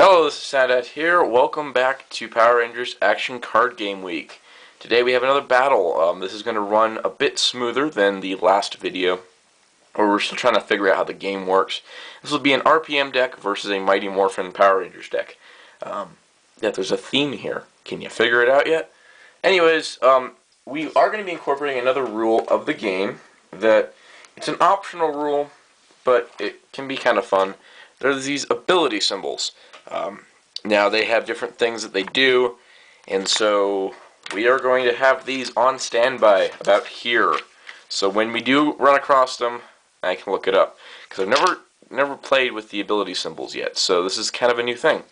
Hello, this is Sandat here. Welcome back to Power Rangers Action Card Game Week. Today we have another battle. This is going to run a bit smoother than the last video, where we're still trying to figure out how the game works. This will be an RPM deck versus a Mighty Morphin Power Rangers deck. Yeah, there's a theme here. Can you figure it out yet? Anyways, we are going to be incorporating another rule of the game that it's an optional rule, but it can be kind of fun. There's these ability symbols. Now they have different things that they do, and so we are going to have these on standby about here. So when we do run across them, I can look it up, because I've never played with the ability symbols yet. So this is kind of a new thing.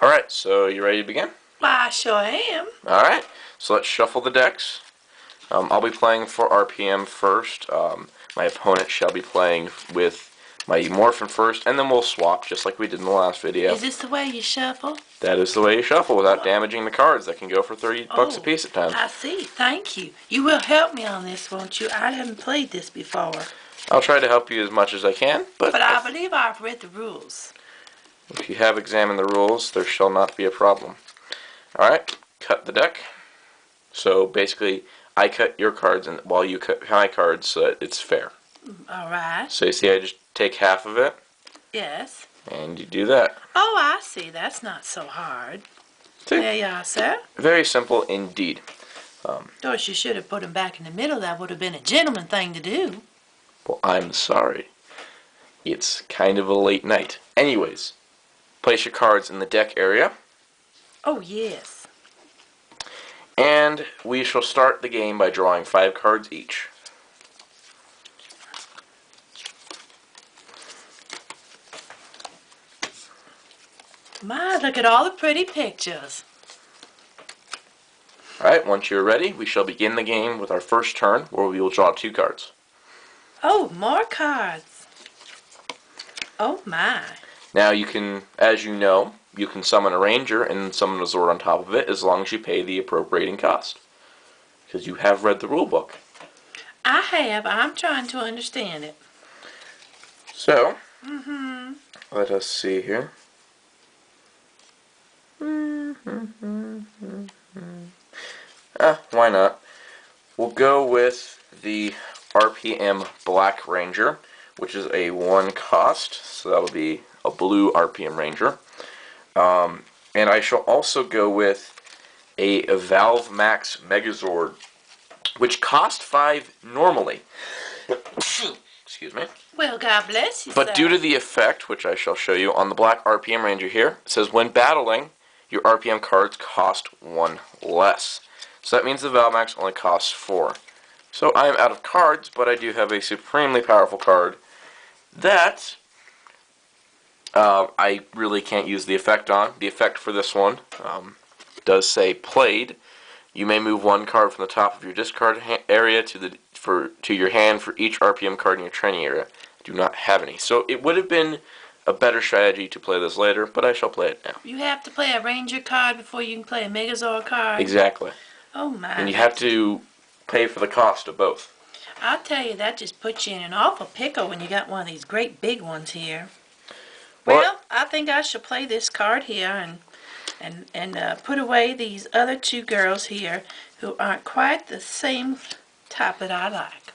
All right, so you ready to begin? I sure am. All right, so let's shuffle the decks. I'll be playing for RPM first. My opponent shall be playing with Mighty Morphin first, and then we'll swap just like we did in the last video. Is this the way you shuffle? That is the way you shuffle without damaging the cards that can go for 30 bucks a piece at times. I see. Thank you. You will help me on this, won't you? I haven't played this before. I'll try to help you as much as I can, but I believe I've read the rules. If you have examined the rules, there shall not be a problem. Alright, cut the deck. So basically, I cut your cards and while you cut my cards so that it's fair. Alright. So you see I just take half of it. Yes. And you do that. Oh, I see. That's not so hard. See? There you are, sir. Very simple indeed. Of course, you should have put them back in the middle. That would have been a gentleman thing to do. Well, I'm sorry. It's kind of a late night. Anyways, place your cards in the deck area. Oh, yes. And we shall start the game by drawing 5 cards each. My, look at all the pretty pictures. Alright, once you're ready, we shall begin the game with our first turn, where we will draw 2 cards. Oh, more cards. Oh, my. Now you can, as you know, you can summon a Ranger and summon a Zord on top of it as long as you pay the appropriating cost. Because you have read the rule book. I have. I'm trying to understand it. So, let us see here. Why not? We'll go with the RPM Black Ranger, which is a 1 cost, so that would be a blue RPM Ranger. And I shall also go with a Valve Max Megazord, which cost 5 normally. Excuse me. Well, God bless you, But sir. due to the effect, which I shall show you on the Black RPM Ranger here, it says when battling, your RPM cards cost 1 less. So that means the Valmax only costs 4. So I am out of cards, but I do have a supremely powerful card that I really can't use the effect on. The effect for this one does say played. You may move 1 card from the top of your discard area to your hand for each RPM card in your training area. I do not have any. So it would have been a better strategy to play this later, but I shall play it now. You have to play a Ranger card before you can play a Megazord card? Exactly. Oh, my. And you have to pay for the cost of both. I'll tell you, that just puts you in an awful pickle when you got one of these great big ones here. Well, I think I shall play this card here and put away these other 2 girls here who aren't quite the same type that I like.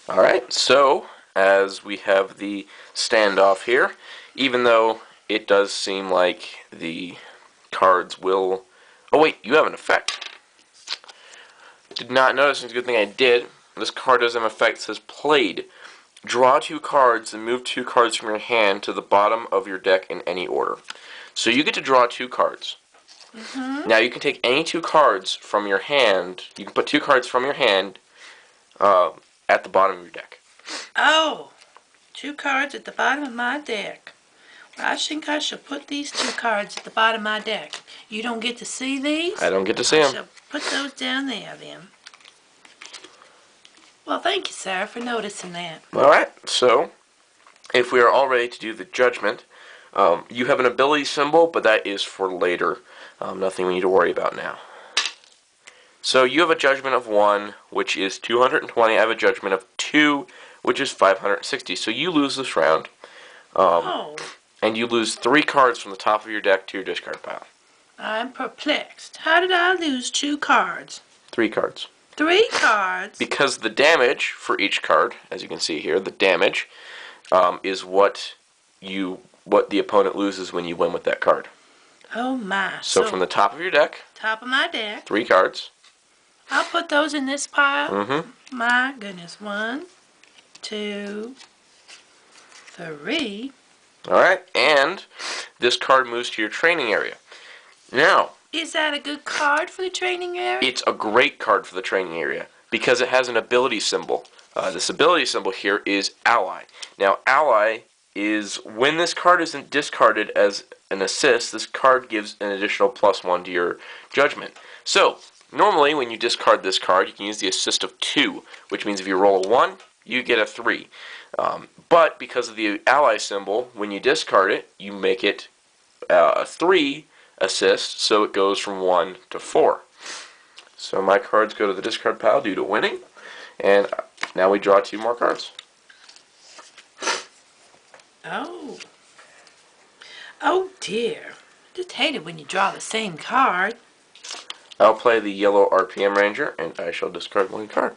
Alright, so as we have the standoff here, even though it does seem like the cards will... Oh wait, you have an effect. Did not notice, it's a good thing I did. This card does have an effect that says played. Draw 2 cards and move 2 cards from your hand to the bottom of your deck in any order. So you get to draw 2 cards. Now you can take any 2 cards from your hand. You can put 2 cards from your hand at the bottom of your deck. Oh, 2 cards at the bottom of my deck. Well, I think I shall put these 2 cards at the bottom of my deck. You don't get to see these? I don't get to see them. I shall put those down there then. Well, thank you, sir, for noticing that. Alright, so if we are all ready to do the judgment, you have an ability symbol, but that is for later. Nothing we need to worry about now. So you have a judgment of 1, which is 220. I have a judgment of 2, which is 560. So you lose this round. Oh. and you lose 3 cards from the top of your deck to your discard pile. I'm perplexed. How did I lose 2 cards? 3 cards. 3 cards? Because the damage for each card, as you can see here, the damage is what the opponent loses when you win with that card. Oh my. So from the top of your deck, top of my deck, 3 cards. I'll put those in this pile. Mm-hmm. My goodness. 1, 2, 3. Alright, and this card moves to your training area. Now, is that a good card for the training area? It's a great card for the training area because it has an ability symbol. This ability symbol here is Ally. Now, Ally is when this card isn't discarded as an assist, this card gives an additional +1 to your judgment. So, normally when you discard this card, you can use the assist of 2, which means if you roll a 1, you get a 3. But because of the Ally symbol, when you discard it, you make it a 3 assist, so it goes from 1 to 4. So my cards go to the discard pile due to winning, and now we draw 2 more cards. Oh. Oh dear. I just hate it when you draw the same card. I'll play the yellow RPM Ranger, and I shall discard 1 card.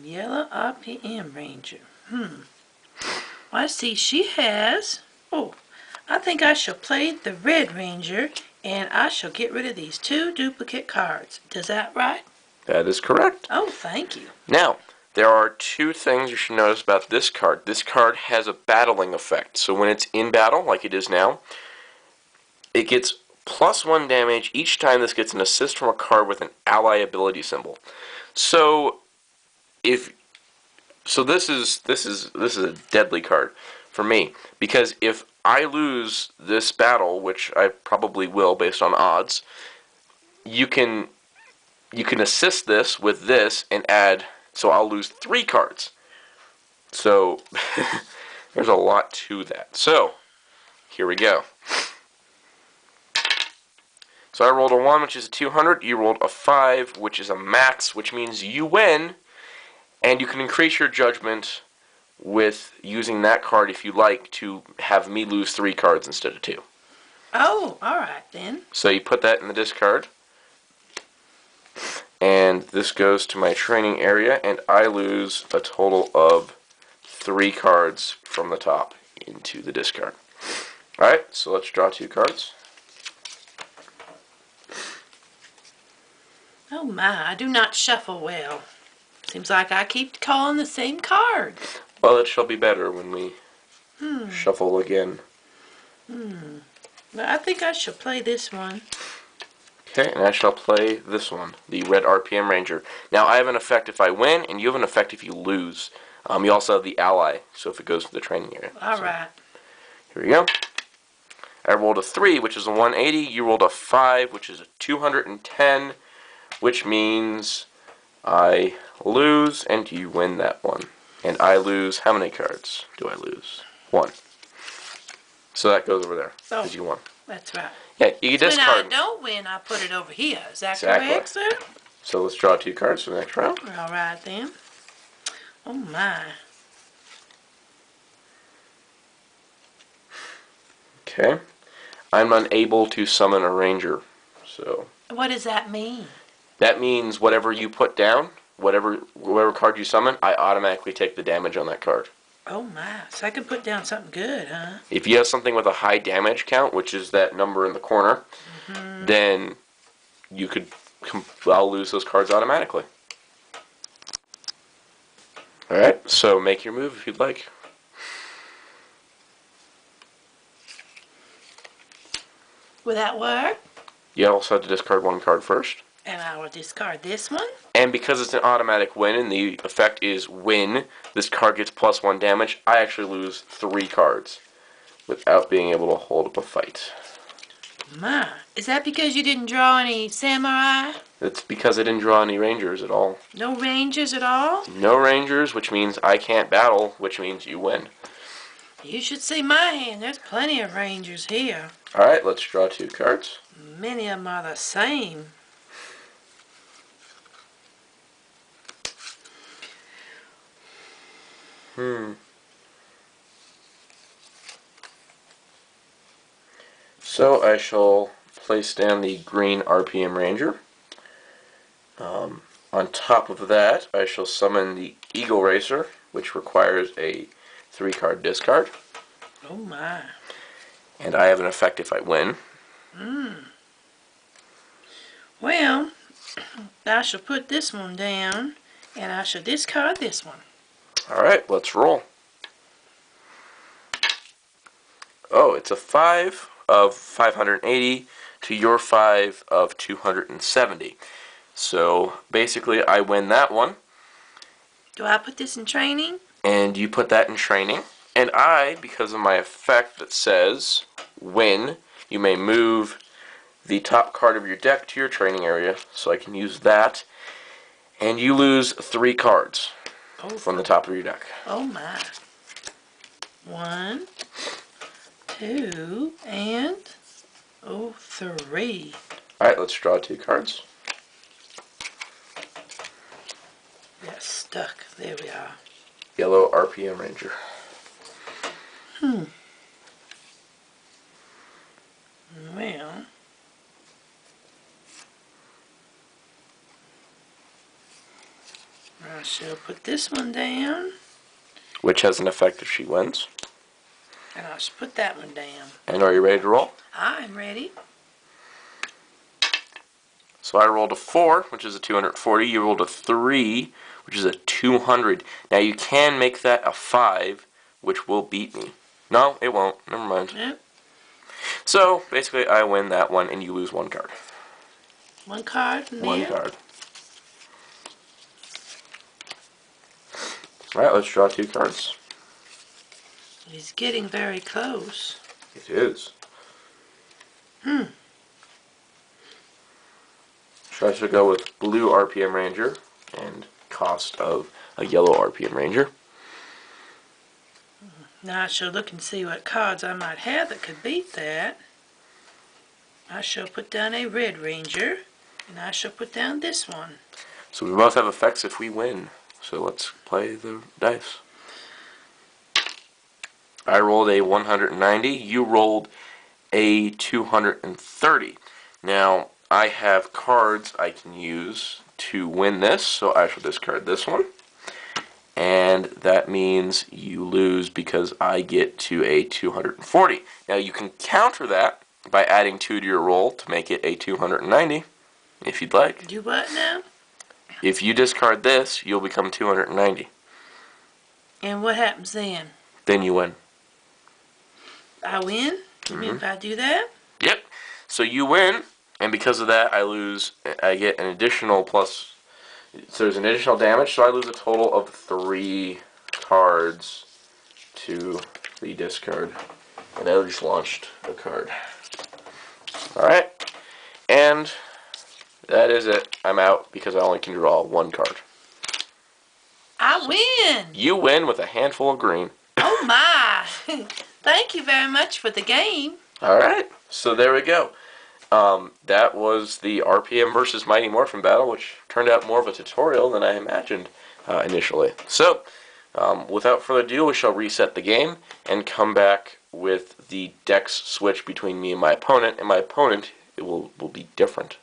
Yellow RPM Ranger. I see she has... Oh, I think I shall play the Red Ranger, and I shall get rid of these 2 duplicate cards. Is that right? That is correct. Oh, thank you. Now, there are 2 things you should notice about this card. This card has a battling effect. So when it's in battle, like it is now, it gets +1 damage each time this gets an assist from a card with an ally ability symbol. So this is a deadly card for me, because if I lose this battle, which I probably will based on odds, you can assist this with this and add, so I'll lose 3 cards. So there's a lot to that. So here we go. So I rolled a 1, which is a 200. You rolled a 5, which is a max, which means you win, and you can increase your judgment with using that card if you like to have me lose 3 cards instead of 2. Oh, alright then. So you put that in the discard, and this goes to my training area, and I lose a total of 3 cards from the top into the discard. Alright, so let's draw 2 cards. Oh my, I do not shuffle well. Seems like I keep calling the same card. Well, it shall be better when we shuffle again. Well, I think I shall play this one. Okay, and I shall play this one, the red RPM Ranger. Now, I have an effect if I win, and you have an effect if you lose. You also have the ally, so if it goes to the training area. Alright. So, here we go. I rolled a 3, which is a 180. You rolled a 5, which is a 210, which means I lose, and you win that one. And I lose, how many cards do I lose? 1. So that goes over there, because you won. That's right. Yeah, you can discard. When I don't win, I put it over here. Is that Exactly. correct, sir? So let's draw 2 cards for the next round. Alright then. Oh my. Okay. I'm unable to summon a ranger. So What does that mean? that means whatever you put down, whatever card you summon, I automatically take the damage on that card. Oh my. So I can put down something good, huh? If you have something with a high damage count, which is that number in the corner, then you could I'll lose those cards automatically. Alright, so make your move if you'd like. Will that work? You also have to discard 1 card first. And I will discard this one. And because it's an automatic win, and the effect is win, this card gets +1 damage, I actually lose 3 cards without being able to hold up a fight. My. Is that because you didn't draw any samurai? It's because I didn't draw any rangers at all. No rangers at all? No rangers, which means I can't battle, which means you win. You should see my hand. There's plenty of rangers here. Alright, let's draw 2 cards. Many of them are the same. So I shall place down the green RPM Ranger. On top of that, I shall summon the Eagle Racer, which requires a 3-card discard. Oh my. And I have an effect if I win. Well, I shall put this one down, and I shall discard this one. Alright, let's roll. Oh, it's a 5 of 580 to your 5 of 270. So basically I win that one. Do I put this in training? And you put that in training. And I, because of my effect that says win, you may move the top card of your deck to your training area, so I can use that. And you lose 3 cards from the top of your deck. Oh my. 1, 2, and 3. Alright, let's draw 2 cards. Got stuck. There we are. Yellow RPM Ranger. Well, I shall put this one down, Which has an effect if she wins. and I shall put that one down. And are you ready to roll? I'm ready. So I rolled a 4, which is a 240. You rolled a 3, which is a 200. Now you can make that a 5, which will beat me. No, it won't. Never mind. Yep. So basically I win that one and you lose 1 card. 1 card from there. 1 card. Alright, let's draw 2 cards. He's getting very close. It is. So I should go with blue RPM Ranger and cost of a yellow RPM Ranger. Now I shall look and see what cards I might have that could beat that. I shall put down a red ranger, and I shall put down this one. So we both have effects if we win. So let's play the dice. I rolled a 190. You rolled a 230. Now, I have cards I can use to win this, so I shall discard this one. And that means you lose because I get to a 240. Now, you can counter that by adding 2 to your roll to make it a 290, if you'd like. Do what now? If you discard this, you'll become 290. And what happens then? Then you win. I win? You mean if I do that? Yep. So you win, and because of that, I get an additional plus. So there's an additional damage, so I lose a total of 3 cards to the discard. And I just launched a card. Alright. And that is it. I'm out because I only can draw 1 card. I win! You win with a handful of green. Oh my! Thank you very much for the game. Alright. So there we go. That was the RPM versus Mighty Morphin battle, which turned out more of a tutorial than I imagined initially. So, without further ado, we shall reset the game and come back with the dex switch between me and my opponent. And my opponent will be different.